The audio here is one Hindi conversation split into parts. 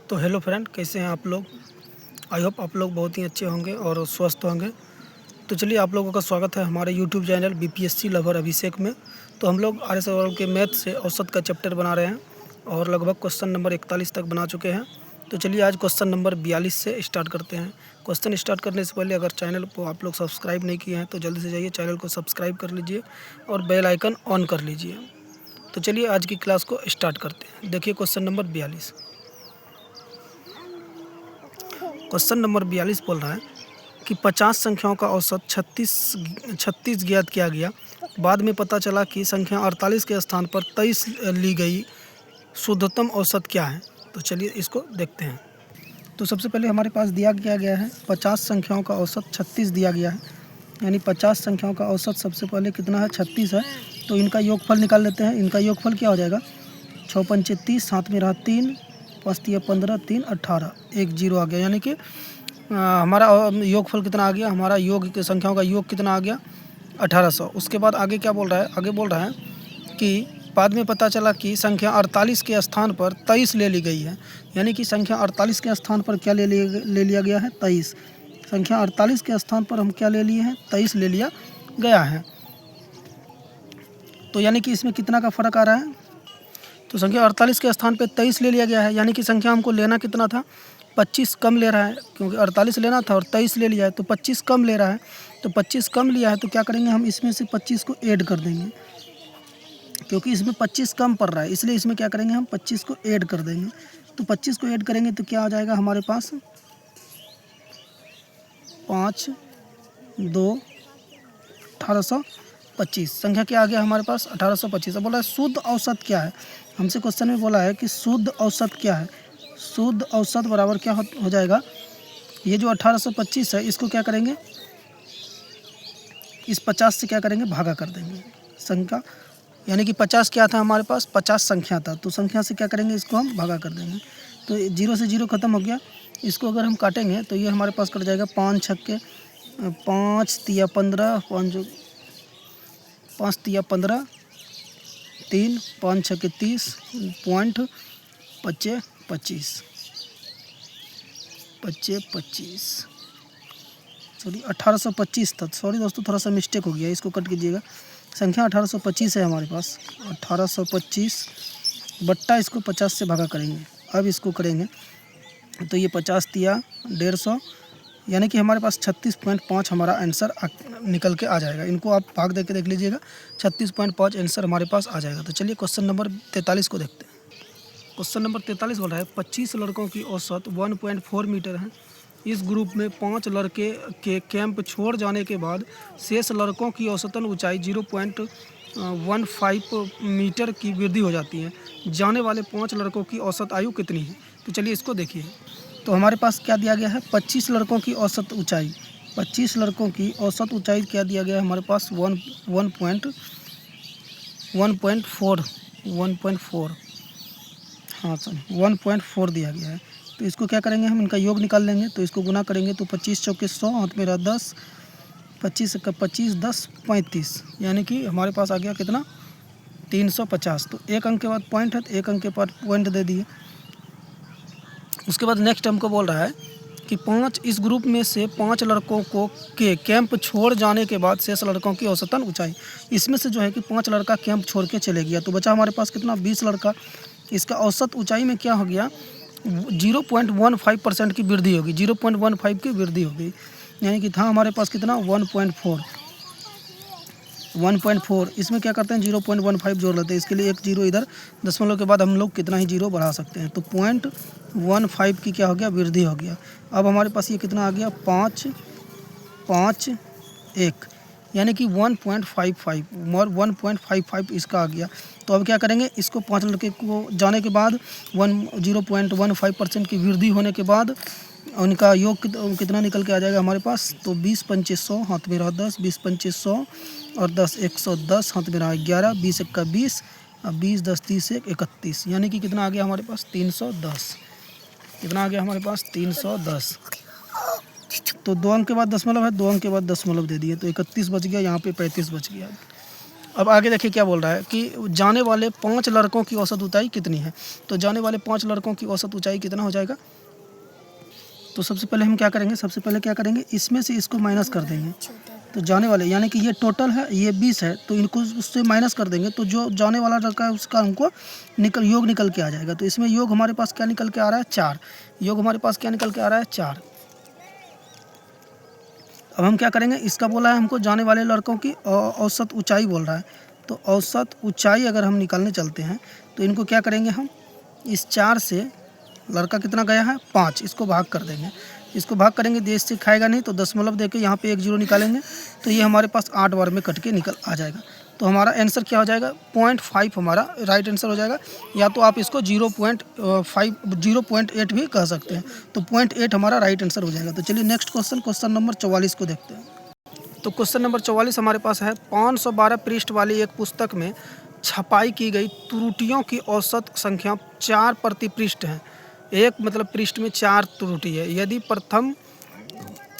तो हेलो फ्रेंड, कैसे हैं आप लोग। आई होप आप लोग बहुत ही अच्छे होंगे और स्वस्थ होंगे। तो चलिए, आप लोगों का स्वागत है हमारे यूट्यूब चैनल बीपीएससी लवर अभिषेक में। तो हम लोग आर्य सवाल के मैथ से औसत का चैप्टर बना रहे हैं और लगभग क्वेश्चन नंबर 41 तक बना चुके हैं। तो चलिए, आज क्वेश्चन नंबर 42 से स्टार्ट करते हैं। क्वेश्चन स्टार्ट करने से पहले अगर चैनल को आप लोग सब्सक्राइब नहीं किए हैं तो जल्दी से जाइए, चैनल को सब्सक्राइब कर लीजिए और बेल आइकन ऑन कर लीजिए। तो चलिए, आज की क्लास को स्टार्ट करते हैं। देखिए क्वेश्चन नंबर 42। क्वेश्चन नंबर 42 बोल रहा है कि 50 संख्याओं का औसत 36 ज्ञात किया गया। बाद में पता चला कि संख्या 48 के स्थान पर 23 ली गई। शुद्धतम औसत क्या है? तो चलिए इसको देखते हैं। तो सबसे पहले हमारे पास दिया गया है 50 संख्याओं का औसत 36 दिया गया है, यानी 50 संख्याओं का औसत सबसे पहले कितना है? 36 है। तो इनका योगफल निकाल लेते हैं। इनका योगफल क्या हो जाएगा? 6 पंचे 30, साथ में रहा 3, 5 तिया 15, 3 18, 1 0 आ गया। यानी कि हमारा योगफल कितना आ गया? हमारा योग की संख्याओं का योग कितना आ गया? 1800। उसके बाद आगे क्या बोल रहा है? आगे बोल रहा है कि बाद में पता चला कि संख्या 48 के स्थान पर 23 ले ली गई है। यानी कि संख्या 48 के स्थान पर क्या ले लिया गया है? 23। संख्या 48 के स्थान पर हम क्या ले लिए हैं? 23 ले लिया गया है। तो यानी कि इसमें कितना का फ़र्क आ रहा है? तो संख्या 48 के स्थान पे 23 ले लिया गया है, यानी कि संख्या हमको लेना कितना था? 25 कम ले रहा है, क्योंकि 48 लेना था और 23 ले लिया है तो 25 कम ले रहा है। तो 25 कम लिया है तो क्या करेंगे हम? इसमें से 25 को ऐड कर देंगे, क्योंकि इसमें 25 कम पड़ रहा है, इसलिए इसमें क्या करेंगे हम? 25 को ऐड कर देंगे। तो 25 को ऐड करेंगे तो क्या आ जाएगा हमारे पास? 5 2 1825। संख्या क्या आ गया हमारे पास? 1825। अब बोला है शुद्ध औसत क्या है? हमसे क्वेश्चन में बोला है कि शुद्ध औसत क्या है। शुद्ध औसत बराबर क्या हो जाएगा? ये जो 1825 है इसको क्या करेंगे? इस 50 से क्या करेंगे? भागा कर देंगे संख्या, यानी कि 50 क्या था हमारे पास? 50 संख्या था, तो संख्या से क्या करेंगे? इसको हम भागा कर देंगे। तो 0 से 0 ख़त्म हो गया। इसको अगर हम काटेंगे तो ये हमारे पास कट जाएगा 5 छक्के 5 तिया 15, 5 तिया 15, 3 5 छक्के 30, पॉइंट 25 25 सॉरी 1825 था। सॉरी दोस्तों, थोड़ा सा मिस्टेक हो गया, इसको कट कीजिएगा। संख्या 1825 है हमारे पास। 1825 बट्टा इसको 50 से भागा करेंगे। अब इसको करेंगे तो ये 50 तिया 150, यानी कि हमारे पास 36.5 हमारा आंसर निकल के आ जाएगा। इनको आप भाग दे के देख लीजिएगा, 36.5 आंसर हमारे पास आ जाएगा। तो चलिए क्वेश्चन नंबर 43 को देखते हैं। क्वेश्चन नंबर 43 बोल रहा है 25 लड़कों की औसत 1.4 मीटर है। इस ग्रुप में 5 लड़के के कैंप छोड़ जाने के बाद शेष लड़कों की औसतन ऊंचाई 0.15 मीटर की वृद्धि हो जाती है। जाने वाले 5 लड़कों की औसत आयु कितनी है? तो चलिए इसको देखिए। तो हमारे पास क्या दिया गया है? 25 लड़कों की औसत ऊंचाई। 25 लड़कों की औसत ऊंचाई क्या दिया गया है हमारे पास? 1.4 हाँ सर 1.4 दिया गया है। तो इसको क्या करेंगे हम? इनका योग निकाल लेंगे। तो इसको गुना करेंगे तो 25 चौके 100, हाथ में रहा 10, 25 का 25 10 35, यानी कि हमारे पास आ गया कितना? 350। तो एक अंक के बाद पॉइंट है, तो एक अंक के बाद पॉइंट दे दिए। उसके बाद नेक्स्ट हमको बोल रहा है कि 5 इस ग्रुप में से 5 लड़कों को के कैंप छोड़ जाने के बाद शेष लड़कों की औसतन ऊंचाई। इसमें से जो है कि 5 लड़का कैंप छोड़ के चले गया, तो बचा हमारे पास कितना? 20 लड़का। इसका औसत ऊंचाई में क्या हो गया? 0.15% की वृद्धि होगी। 0.15 की वृद्धि होगी, यानी कि था हमारे पास कितना? 1.4। इसमें क्या करते हैं? 0.15 जोड़ लेते हैं। इसके लिए एक जीरो इधर, दशमलव के बाद हम लोग कितना ही जीरो बढ़ा सकते हैं। तो 0.15 की क्या हो गया? वृद्धि हो गया। अब हमारे पास ये कितना आ गया? 5 5 1, यानी कि 1.55 इसका आ गया। तो अब क्या करेंगे? इसको 5 लड़के को जाने के बाद 0.15% की वृद्धि होने के बाद उनका योग कितना निकल के आ जाएगा हमारे पास? तो 20 पंचे 100, हाथ में रहा 10, 20 पंचे 100 और 10 110, हाथ में रहा 11, 20 1 का 20, अब 20 10 30 1 31, यानी कि कितना आ गया हमारे पास? 310। कितना आ गया हमारे पास? 310। तो 2 अंक के बाद दशमलव है, 2 अंक के बाद दशमलव दे दिए, तो 31 बच गया, यहाँ पे 35 बच गया। अब आगे देखिए क्या बोल रहा है कि जाने वाले 5 लड़कों की औसत ऊंचाई कितनी है। तो जाने वाले 5 लड़कों की औसत ऊंचाई कितना हो जाएगा। तो सबसे पहले हम क्या करेंगे, सबसे पहले क्या करेंगे, इसमें से इसको माइनस कर देंगे। तो जाने वाले यानी कि ये टोटल है, ये 20 है, तो इनको उससे माइनस कर देंगे तो जो जाने वाला लड़का है उसका हमको योग निकल के आ जाएगा। तो इसमें योग हमारे पास क्या निकल के आ रहा है, 4। योग हमारे पास क्या निकल के आ रहा है, 4। अब हम क्या करेंगे, इसका बोला है हमको जाने वाले लड़कों की औसत ऊंचाई बोल रहा है। तो औसत ऊंचाई अगर हम निकालने चलते हैं तो इनको क्या करेंगे, हम इस 4 से लड़का कितना गया है 5, इसको भाग कर देंगे। इसको भाग करेंगे, देश से खाएगा नहीं तो दशमलव देके यहाँ पे 1 0 निकालेंगे तो ये हमारे पास 8 बार में कट के निकल आ जाएगा। तो हमारा आंसर क्या हो जाएगा, 0.5 हमारा राइट आंसर हो जाएगा। या तो आप इसको 0.8 भी कह सकते हैं। तो 0.8 हमारा राइट आंसर हो जाएगा। तो चलिए नेक्स्ट क्वेश्चन, क्वेश्चन नंबर 44 को देखते हैं। तो क्वेश्चन नंबर 44 हमारे पास है, 512 पृष्ठ वाली एक पुस्तक में छपाई की गई त्रुटियों की औसत संख्या 4 प्रति पृष्ठ है। एक मतलब पृष्ठ में 4 त्रुटि है। यदि प्रथम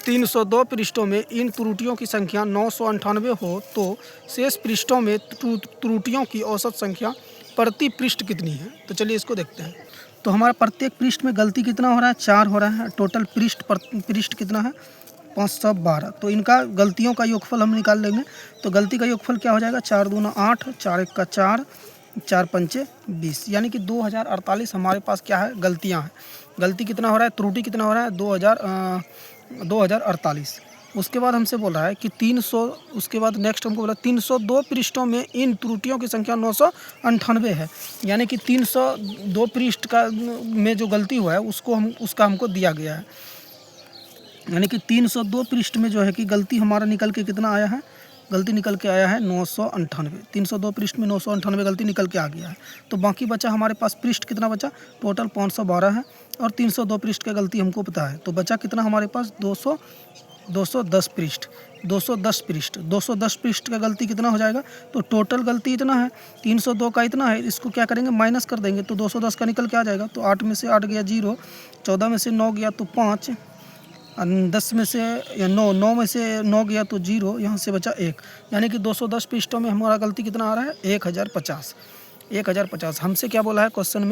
302 पृष्ठों में इन त्रुटियों की संख्या 998 हो तो शेष पृष्ठों में त्रुटियों की औसत संख्या प्रति पृष्ठ कितनी है। तो चलिए इसको देखते हैं। तो हमारा प्रत्येक पृष्ठ में गलती कितना हो रहा है, 4 हो रहा है। टोटल पृष्ठ कितना है, 512। तो इनका गलतियों का योगफल हम निकाल लेंगे। तो गलती का योगफल क्या हो जाएगा, 4 दूना 8, 4 1 का 4, 4 पंचे 20, यानी कि 2048 हमारे पास क्या है, गलतियां हैं। गलती कितना हो रहा है, त्रुटि कितना हो रहा है, 2048। उसके बाद हमसे बोल रहा है कि 300, उसके बाद नेक्स्ट हमको बोला 302 पृष्ठों में इन त्रुटियों की संख्या 998 है। यानी कि 302 पृष्ठ का में जो गलती हुआ है उसका हमको दिया गया है। यानी कि 302 पृष्ठ में जो है कि गलती हमारा निकल के कितना आया है, गलती निकल के आया है 998। 302 पृष्ठ में 998 गलती निकल के आ गया है। तो बाकी बचा हमारे पास पृष्ठ कितना बचा, टोटल 512 है और 302 पृष्ठ का गलती हमको पता है। तो बचा कितना हमारे पास, 210 पृष्ठ। 210 पृष्ठ का गलती कितना हो जाएगा। तो टोटल गलती इतना है, 302 का इतना है, इसको क्या करेंगे, माइनस कर देंगे तो 210 का निकल के आ जाएगा। तो 8 में से 8 गया 0, 14 में से 9 गया तो 5, 10 में से या 9 में से 9 गया तो 0, यहाँ से बचा 1। यानी कि 210 पृष्ठों में हमारा गलती कितना आ रहा है, 1050। 1050 हमसे क्या बोला है क्वेश्चन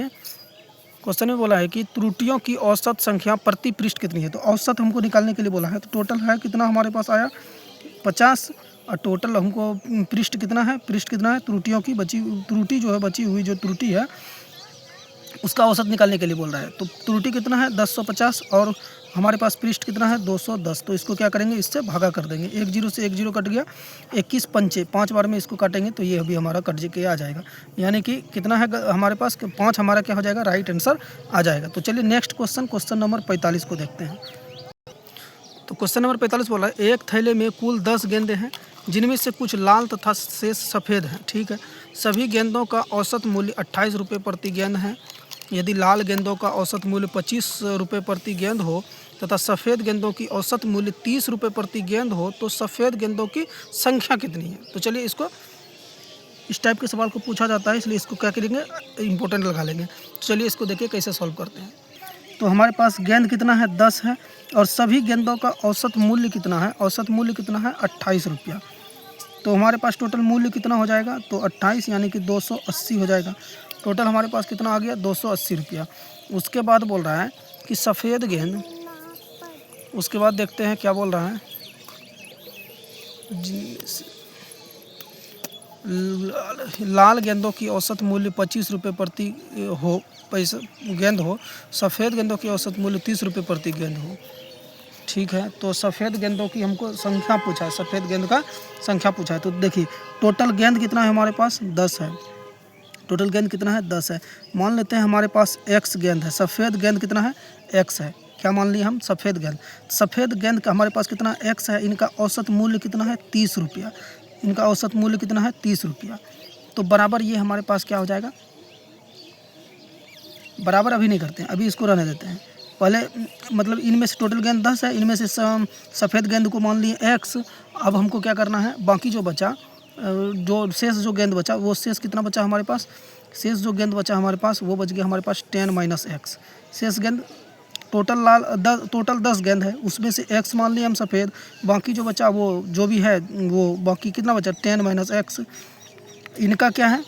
में बोला है कि त्रुटियों की औसत संख्या प्रति पृष्ठ कितनी है। तो औसत हमको निकालने के लिए बोला है। तो टोटल है कितना हमारे पास आया 50, और टोटल हमको पृष्ठ कितना है, त्रुटियों की त्रुटि जो है, बची हुई जो त्रुटि है उसका औसत निकालने के लिए बोल रहा है। तो त्रुटि कितना है 1050 और हमारे पास पृष्ठ कितना है 210। तो इसको क्या करेंगे, इससे भागा कर देंगे। 1 0 से 1 0 कट गया, 21 पंचे 5 बार में इसको काटेंगे तो ये अभी हमारा कट के आ जाएगा। यानी कि कितना है हमारे पास, 5 हमारा क्या हो जाएगा, राइट आंसर आ जाएगा। तो चलिए नेक्स्ट क्वेश्चन, क्वेश्चन नंबर 45 को देखते हैं। तो क्वेश्चन नंबर 45 बोला है, एक थैले में कुल 10 गेंदें हैं जिनमें से कुछ लाल तथा शेष सफ़ेद हैं। ठीक है, सभी गेंदों का औसत मूल्य 28 रुपये प्रति गेंद है। यदि लाल गेंदों का औसत मूल्य 25 रुपये प्रति गेंद हो तथा सफ़ेद गेंदों की औसत मूल्य 30 रुपये प्रति गेंद हो तो सफ़ेद गेंदों की संख्या कितनी है। तो चलिए इसको, इस टाइप के सवाल को पूछा जाता है इसलिए इसको क्या करेंगे, इंपॉर्टेंट लगा लेंगे। तो चलिए इसको देखिए कैसे सॉल्व करते हैं। तो हमारे पास गेंद कितना है 10 है और सभी गेंदों का औसत मूल्य कितना है, 28 रुपया। तो हमारे पास टोटल मूल्य कितना हो जाएगा, तो 28 यानी कि 280 हो जाएगा। टोटल हमारे पास कितना आ गया 280 रुपया। उसके बाद बोल रहा है कि सफ़ेद गेंद, उसके बाद देखते हैं क्या बोल रहा है, लाल गेंदों की औसत मूल्य 25 रुपये प्रति गेंद हो, सफ़ेद गेंदों की औसत मूल्य 30 रुपये प्रति गेंद हो। ठीक है, तो सफ़ेद गेंदों की हमको संख्या पूछा है, सफ़ेद गेंद का संख्या पूछा है। तो देखिए टोटल गेंद कितना है हमारे पास 10 है। टोटल गेंद कितना है 10 है। मान लेते हैं हमारे पास x गेंद है, सफ़ेद गेंद कितना है x है। क्या मान लिए हम, सफ़ेद गेंद का हमारे पास कितना x है। इनका औसत मूल्य कितना है 30 रुपया। इनका औसत मूल्य कितना है 30 रुपया। तो बराबर ये हमारे पास क्या हो जाएगा, बराबर अभी नहीं करते हैं, अभी इसको रहने देते हैं। पहले मतलब इनमें से टोटल गेंद 10 है, इनमें से सफ़ेद गेंद को मान लिए x। अब हमको क्या करना है, बाकी जो बचा, जो शेष जो गेंद बचा, वो शेष कितना बचा हमारे पास, शेष जो गेंद बचा हमारे पास वो बच गया हमारे पास 10 - x। शेष गेंद टोटल 10 गेंद है, उसमें से x मान लिए हम सफ़ेद, बाकी जो बचा वो जो भी है वो बाकी कितना बचा 10 - x। इनका क्या है,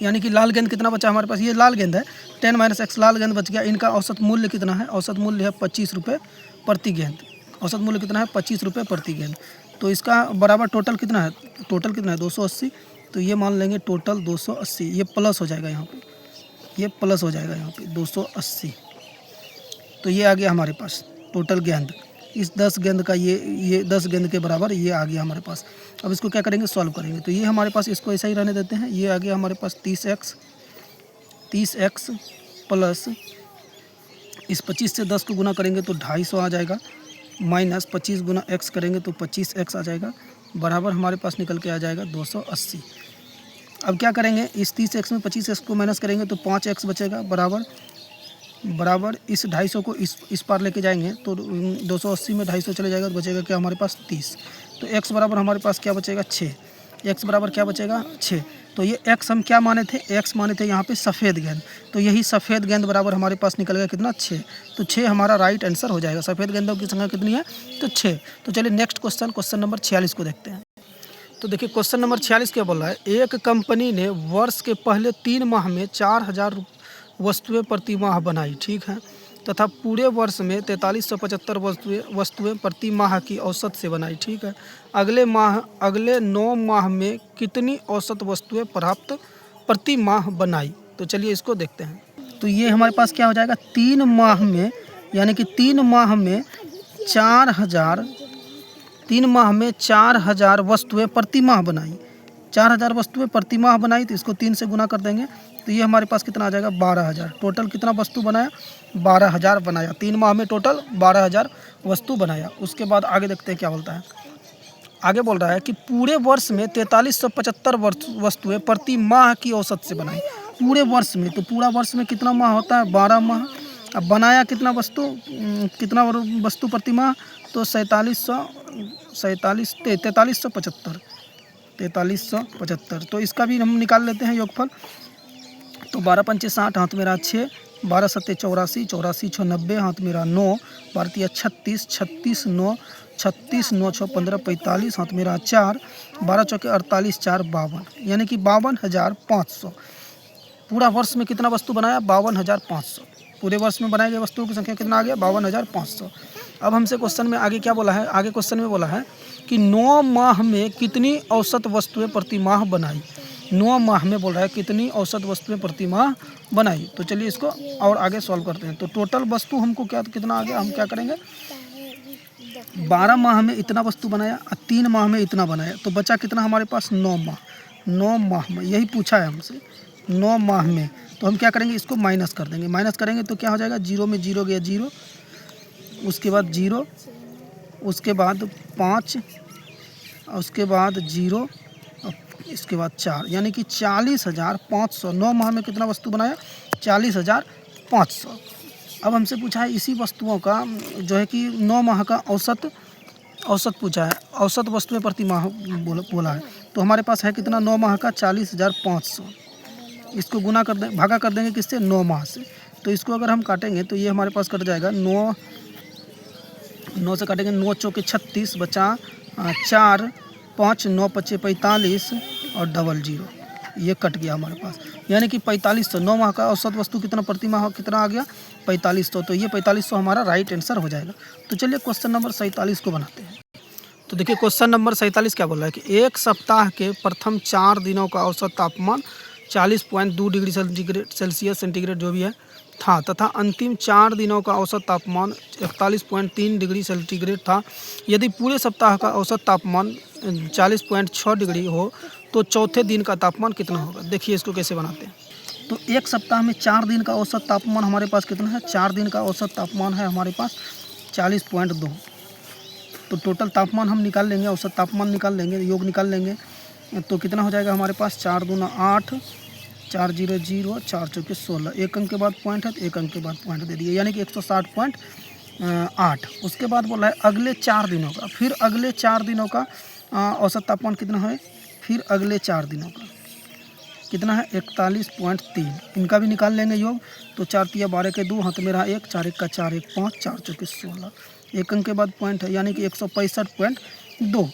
यानी कि लाल गेंद कितना बचा हमारे पास, ये लाल गेंद है, 10 - x लाल गेंद बच गया। इनका औसत मूल्य कितना है, औसत मूल्य है 25 रुपये प्रति गेंद। औसत मूल्य कितना है, 25 रुपये प्रति गेंद। तो इसका बराबर टोटल कितना है, टोटल कितना है 280। तो ये मान लेंगे टोटल 280, ये प्लस हो जाएगा यहाँ पे, ये प्लस हो जाएगा यहाँ पे 280। तो ये आ गया हमारे पास टोटल गेंद, इस 10 गेंद का ये 10 गेंद के बराबर ये आ गया हमारे पास। अब इसको क्या करेंगे, सॉल्व करेंगे। तो ये हमारे पास, इसको ऐसा ही रहने देते हैं। ये आ गया हमारे पास 30x प्लस इस 25 से 10 को गुना करेंगे तो 250 आ जाएगा, माइनस 25 गुना x करेंगे तो 25x आ जाएगा, बराबर हमारे पास निकल के आ जाएगा 280। अब क्या करेंगे, इस 30x में 25x को माइनस करेंगे तो 5x बचेगा, बराबर इस 250 को इस पार लेके जाएंगे तो 280 में 250 चले जाएगा तो बचेगा क्या हमारे पास 30। तो x बराबर हमारे पास क्या बचेगा 6, x बराबर क्या बचेगा 6। तो ये x हम क्या माने थे, x माने थे यहाँ पे सफ़ेद गेंद। तो यही सफ़ेद गेंद बराबर हमारे पास निकल गया कितना 6। तो 6 हमारा राइट आंसर हो जाएगा। सफ़ेद गेंदों की संख्या कितनी है, तो 6। तो चलिए नेक्स्ट क्वेश्चन नंबर 46 को देखते हैं। तो देखिए क्वेश्चन नंबर 46 क्या बोल रहा है, एक कंपनी ने वर्ष के पहले 3 माह में 4000 वस्तुएं प्रति माह बनाई, ठीक है, तथा पूरे वर्ष में 4375 वस्तुएं प्रति माह की औसत से बनाई, ठीक है। अगले 9 माह में कितनी औसत वस्तुएं प्राप्त प्रति माह बनाई। तो चलिए इसको देखते हैं। तो ये हमारे पास क्या हो जाएगा, 3 माह में, यानी कि 3 माह में 4000 वस्तुएं प्रति माह बनाई। 4000 वस्तुएं प्रति माह बनाई तो इसको 3 से गुना कर देंगे तो ये हमारे पास कितना आ जाएगा 12000। टोटल कितना वस्तु बनाया, 12000 बनाया। 3 माह में टोटल 12000 वस्तु बनाया। उसके बाद आगे देखते हैं क्या बोलता है। आगे बोल रहा है कि पूरे वर्ष में 4375 वस्तुएं प्रति माह की औसत से बनाई। पूरे वर्ष में, तो पूरा वर्ष में कितना माह होता है, 12 माह। अब बनाया कितना वस्तु प्रति माह, तो 4375। तो इसका भी हम निकाल लेते हैं योगफल। तो 12 पंचे 60, हाथ मेरा 6, 12 सत्ते 84, 84 6 90, हाथ मेरा 9, 12 36, 36 9, 36 9 6 15 45, हाथ मेरा 4, 12 चौके 48 4 52, यानी कि 52500। पूरा वर्ष में कितना वस्तु बनाया, 52500। पूरे वर्ष में बनाई गई वस्तुओं की संख्या कितना आ गया, 52500। अब हमसे क्वेश्चन में आगे क्या बोला है, आगे क्वेश्चन में बोला है कि 9 माह में कितनी औसत वस्तुएं प्रति माह बनाई। 9 माह में बोल रहा है कितनी औसत वस्तुएं प्रति माह बनाई। तो चलिए इसको और आगे सॉल्व करते हैं। तो टोटल वस्तु हमको कितना आ गया, हम क्या करेंगे, 12 माह में इतना वस्तु बनाया और 3 माह में इतना बनाया, तो बचा कितना हमारे पास 9 माह। 9 माह में यही पूछा है हमसे, 9 माह में। तो हम क्या करेंगे, इसको माइनस कर देंगे। माइनस करेंगे तो क्या हो जाएगा, 0 में 0 गया 0, उसके बाद 0, उसके बाद 5, उसके बाद 0, इसके बाद 4, यानी कि 40500। 9 माह में कितना वस्तु बनाया, 40500। अब हमसे पूछा है इसी वस्तुओं का जो है कि 9 माह का औसत पूछा है, औसत वस्तुएं प्रति माह बोला है। तो हमारे पास है कितना, 9 माह का 40500। इसको गुना कर दें, भागा कर देंगे किससे, 9 माह से। तो इसको अगर हम काटेंगे तो ये हमारे पास कट जाएगा 9 से काटेंगे, 9 चौके 36, बचा 4, 5 9 पच्चे 45 और 00, ये कट गया हमारे पास, यानी कि 4500। 9 माह का औसत वस्तु कितना प्रति माह कितना आ गया, 4500। तो ये 4500 हमारा राइट आंसर हो जाएगा। तो चलिए क्वेश्चन नंबर 47 को बनाते हैं। तो देखिए क्वेश्चन नंबर 47 क्या बोल रहा है कि एक सप्ताह के प्रथम 4 दिनों का औसत तापमान 40.2 डिग्री सेंटीग्रेड जो भी है था, तथा अंतिम 4 दिनों का औसत तापमान 41.3 डिग्री सेंटीग्रेड था। यदि पूरे सप्ताह का औसत तापमान 40.6 डिग्री हो तो चौथे दिन का तापमान कितना होगा। देखिए इसको कैसे बनाते हैं। तो एक सप्ताह में 4 दिन का औसत तापमान हमारे पास कितना है, 4 दिन का औसत तापमान है हमारे पास 40.2। तो टोटल तापमान हम निकाल लेंगे, औसत तापमान निकाल लेंगे, योग निकाल लेंगे। तो कितना हो जाएगा हमारे पास, 4 दूना 8, 4 0 0, 4 चौके 16, एक अंक के बाद पॉइंट है तो एक अंक के बाद पॉइंट दे दिए, यानी कि 160.8। उसके बाद बोला है अगले 4 दिनों का, फिर अगले 4 दिनों का औसत तापमान कितना है, फिर अगले 4 दिनों का कितना है, 41.3। इनका भी निकाल लेंगे योग। तो 4 तिया 12 के 2, हाथ में रहा 1, 4 1 का 4 1 5, 4 चौके 16, एक अंक के बाद पॉइंट है, यानी कि 165.2।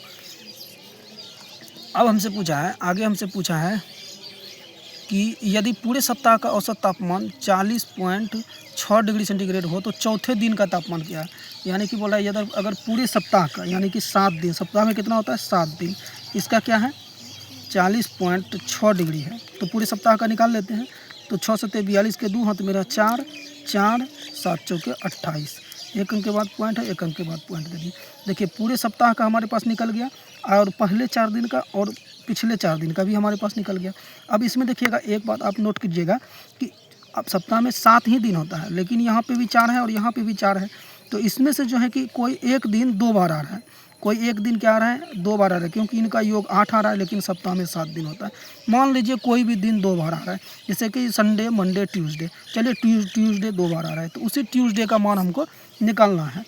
अब हमसे पूछा है, आगे हमसे पूछा है कि यदि पूरे सप्ताह का औसत तापमान 40.6 डिग्री सेंटीग्रेड हो तो चौथे दिन का तापमान क्या है। यानी कि बोल रहा है यदि अगर पूरे सप्ताह का यानी कि 7 दिन, सप्ताह में कितना होता है 7 दिन, इसका क्या है 40.6 डिग्री है। तो पूरे सप्ताह का निकाल लेते हैं। तो 6 सत्ते 42 के 2 हाथ मेरा 4, 4 7 चौके 28, एक अंक के बाद पॉइंट है, एक अंक के बाद पॉइंट दे दिए। देखिए पूरे सप्ताह का हमारे पास निकल गया और पहले 4 दिन का और पिछले 4 दिन का भी हमारे पास निकल गया। अब इसमें देखिएगा एक बात आप नोट कीजिएगा कि अब सप्ताह में 7 ही दिन होता है, लेकिन यहाँ पे भी 4 है और यहाँ पे भी 4 है। तो इसमें से जो है कि कोई एक दिन 2 बार आ रहा है, कोई एक दिन क्या आ रहा है 2 बार आ रहा है, क्योंकि इनका योग 8 आ रहा है लेकिन सप्ताह में 7 दिन होता है। मान लीजिए कोई भी दिन 2 बार आ रहा है, जैसे कि संडे, मंडे, ट्यूसडे, चलिए ट्यूसडे 2 बार आ रहा है, तो उसी ट्यूसडे का मान हमको निकालना है,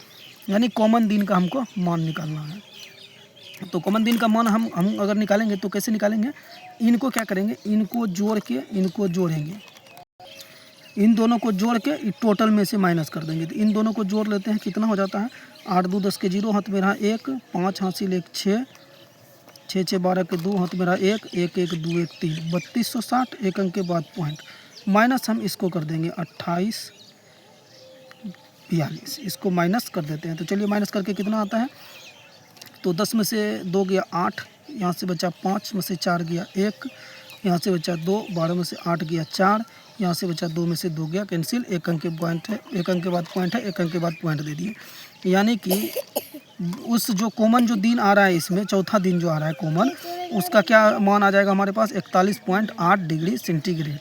यानी कॉमन दिन का हमको मान निकालना है। तो कॉमन दिन का मान हम अगर निकालेंगे तो कैसे निकालेंगे, इनको क्या करेंगे, इनको जोड़ के इनको जोड़ेंगे, इन दोनों को जोड़ के टोटल में से माइनस कर देंगे। तो इन दोनों को जोड़ लेते हैं, कितना हो जाता है 8 2 10 के 0 हाथ में रहा 1, 5 हासिल 1 6, 6 6 12 के 2 हाथ में रहा 1, 1 1 2 1 3, 3260, एक अंक के बाद पॉइंट माइनस हम इसको कर देंगे 28 42, इसको माइनस कर देते हैं। तो चलिए माइनस करके कितना आता है, तो 10 में से 2 गया 8, यहाँ से बचा 5 में से 4 गया 1, यहाँ से बचा 2, 12 में से 8 गया 4, यहाँ से बचा 2 में से 2 गया कैंसिल, एक अंक के पॉइंट है, एक अंक के बाद पॉइंट है, एक अंक के बाद पॉइंट दे दिए। यानी कि उस जो कॉमन जो दिन आ रहा है इसमें, चौथा दिन जो आ रहा है कॉमन, उसका क्या मान आ जाएगा हमारे पास 41.8 डिग्री सेंटीग्रेड।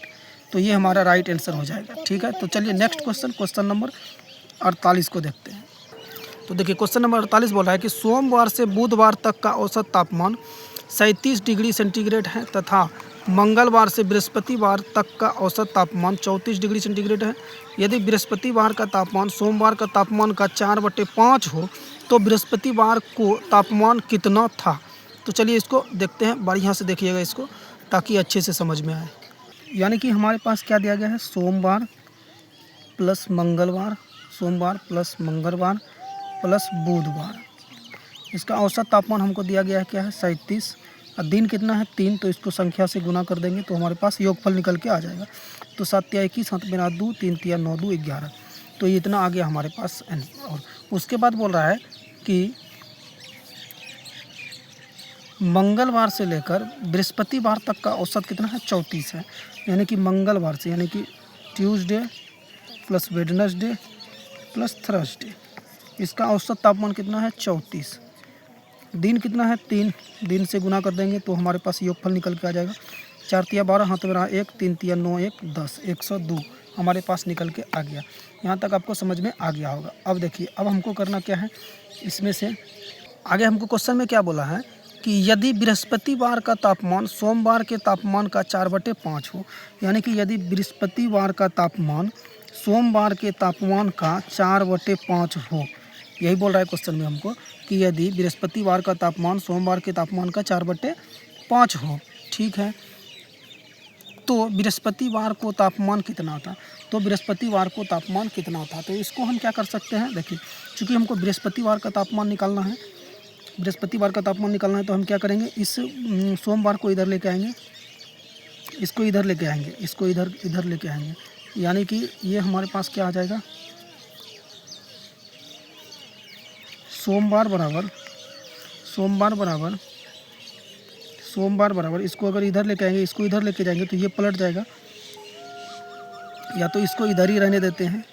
तो ये हमारा राइट आंसर हो जाएगा। ठीक है, तो चलिए नेक्स्ट क्वेश्चन, क्वेश्चन नंबर 48 को देखते हैं। तो देखिए क्वेश्चन नंबर 48 बोल रहा है कि सोमवार से बुधवार तक का औसत तापमान 37 डिग्री सेंटीग्रेड है तथा मंगलवार से बृहस्पतिवार तक का औसत तापमान 34 डिग्री सेंटीग्रेड है। यदि बृहस्पतिवार का तापमान सोमवार का तापमान का 4/5 हो तो बृहस्पतिवार को तापमान कितना था। तो चलिए इसको देखते हैं, बढ़िया से देखिएगा इसको ताकि अच्छे से समझ में आए। यानी कि हमारे पास क्या दिया गया है, सोमवार प्लस मंगलवार, सोमवार प्लस मंगलवार प्लस बुधवार, इसका औसत तापमान हमको दिया गया है क्या है 37, और दिन कितना है 3, तो इसको संख्या से गुना कर देंगे तो हमारे पास योगफल निकल के आ जाएगा। तो 7 × 21, 7 मेरा 2, 3 × 9 2 11, तो ये इतना आ गया हमारे पास n। और उसके बाद बोल रहा है कि मंगलवार से लेकर बृहस्पतिवार तक का औसत कितना है 34 है। यानी कि मंगलवार से, यानी कि Tuesday plus Wednesday plus Thursday, इसका औसत तापमान कितना है 34, दिन कितना है 3, दिन से गुना कर देंगे तो हमारे पास योगफल निकल के आ जाएगा। 4 × 12 हाथ में रहा 1, 3 × 9 1 10, 102 हमारे पास निकल के आ गया। यहाँ तक आपको समझ में आ गया होगा। अब देखिए अब हमको करना क्या है, इसमें से आगे हमको क्वेश्चन में क्या बोला है कि यदि बृहस्पतिवार का तापमान सोमवार के तापमान का 4/5 हो, यानी कि यदि बृहस्पतिवार का तापमान सोमवार के तापमान का 4/5 हो, यही बोल रहा है क्वेश्चन में हमको कि यदि बृहस्पतिवार का तापमान सोमवार के तापमान का 4/5 हो। ठीक है, तो बृहस्पतिवार को तापमान कितना था, तो बृहस्पतिवार को तापमान कितना था, तो इसको हम क्या कर सकते हैं, देखिए चूँकि हमको बृहस्पतिवार का तापमान निकालना है, बृहस्पतिवार का तापमान निकालना है तो हम क्या करेंगे, इस सोमवार को इधर लेके आएंगे, इसको इधर लेके आएंगे, इसको इधर लेके आएंगे, यानी कि ये हमारे पास क्या आ जाएगा, सोमवार बराबर इसको अगर इधर लेके आएंगे, इसको इधर लेके जाएंगे तो ये पलट जाएगा, या तो इसको इधर ही रहने देते हैं,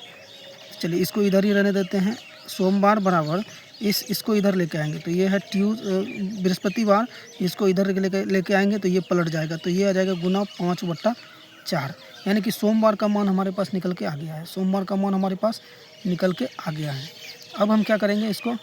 चलिए इसको इधर ही रहने देते हैं। सोमवार बराबर इसको इधर लेके आएंगे तो ये है बृहस्पतिवार, इसको इधर लेके आएंगे तो ये पलट जाएगा, तो ये आ जाएगा गुना 5/4, यानी कि सोमवार का मान हमारे पास निकल के आ गया है, सोमवार का मान हमारे पास निकल के आ गया है। अब हम क्या करेंगे, इसको